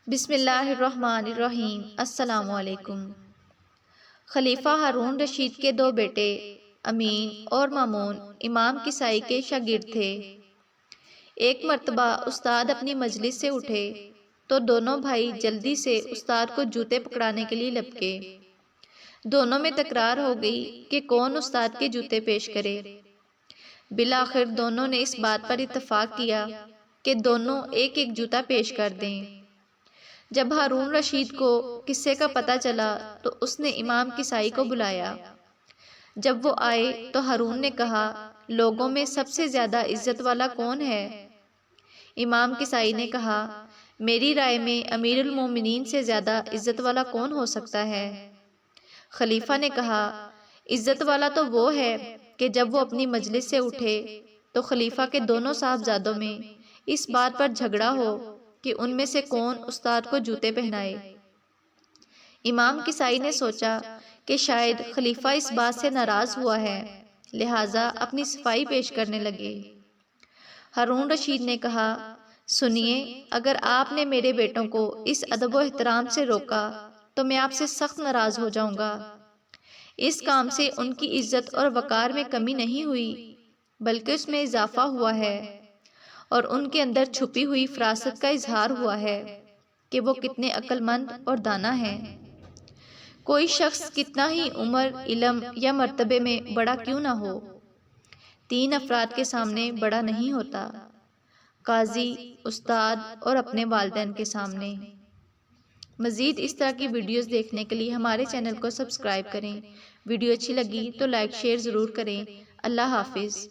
بسم اللہ الرحمن الرحیم۔ السلام علیکم۔ خلیفہ ہارون رشید کے دو بیٹے امین اور مامون امام کسائی کے شاگرد تھے۔ ایک مرتبہ استاد اپنی مجلس سے اٹھے تو دونوں بھائی جلدی سے استاد کو جوتے پکڑانے کے لیے لپکے۔ دونوں میں تکرار ہو گئی کہ کون استاد کے جوتے پیش کرے۔ بالآخر دونوں نے اس بات پر اتفاق کیا کہ دونوں ایک ایک جوتا پیش کر دیں۔ جب ہارون رشید کو قصے کا پتہ چلا تو اس نے امام کسائی کو بلایا۔ جب وہ آئے تو ہارون نے کہا، لوگوں میں سب سے زیادہ عزت والا کون ہے؟ امام کسائی نے کہا، میری رائے میں امیر المومنین سے زیادہ عزت والا کون ہو سکتا ہے؟ خلیفہ نے کہا، عزت والا تو وہ ہے کہ جب وہ اپنی مجلس سے اٹھے تو خلیفہ کے دونوں صاحبزادوں میں اس بات پر جھگڑا ہو کہ ان میں سے کون استاد کو جوتے پہنائے۔ امام کسائی نے سوچا کہ شاید خلیفہ اس بات سے ناراض ہوا ہے، لہٰذا اپنی صفائی پیش کرنے لگے۔ ہارون رشید نے کہا، سنیے، اگر آپ نے میرے بیٹوں کو اس ادب و احترام سے روکا تو میں آپ سے سخت ناراض ہو جاؤں گا۔ اس کام سے ان کی عزت اور وقار میں کمی نہیں ہوئی بلکہ اس میں اضافہ ہوا ہے، اور ان کے اندر چھپی ہوئی فراست کا اظہار ہوا ہے کہ وہ کتنے عقل مند اور دانا ہیں۔ کوئی شخص کتنا ہی عمر، علم یا مرتبے میں بڑا کیوں نہ ہو، تین افراد کے سامنے بڑا نہیں ہوتا: قاضی، استاد اور اپنے والدین کے سامنے۔ مزید اس طرح کی ویڈیوز دیکھنے کے لیے ہمارے چینل کو سبسکرائب کریں۔ ویڈیو اچھی لگی تو لائک شیئر ضرور کریں۔ اللہ حافظ۔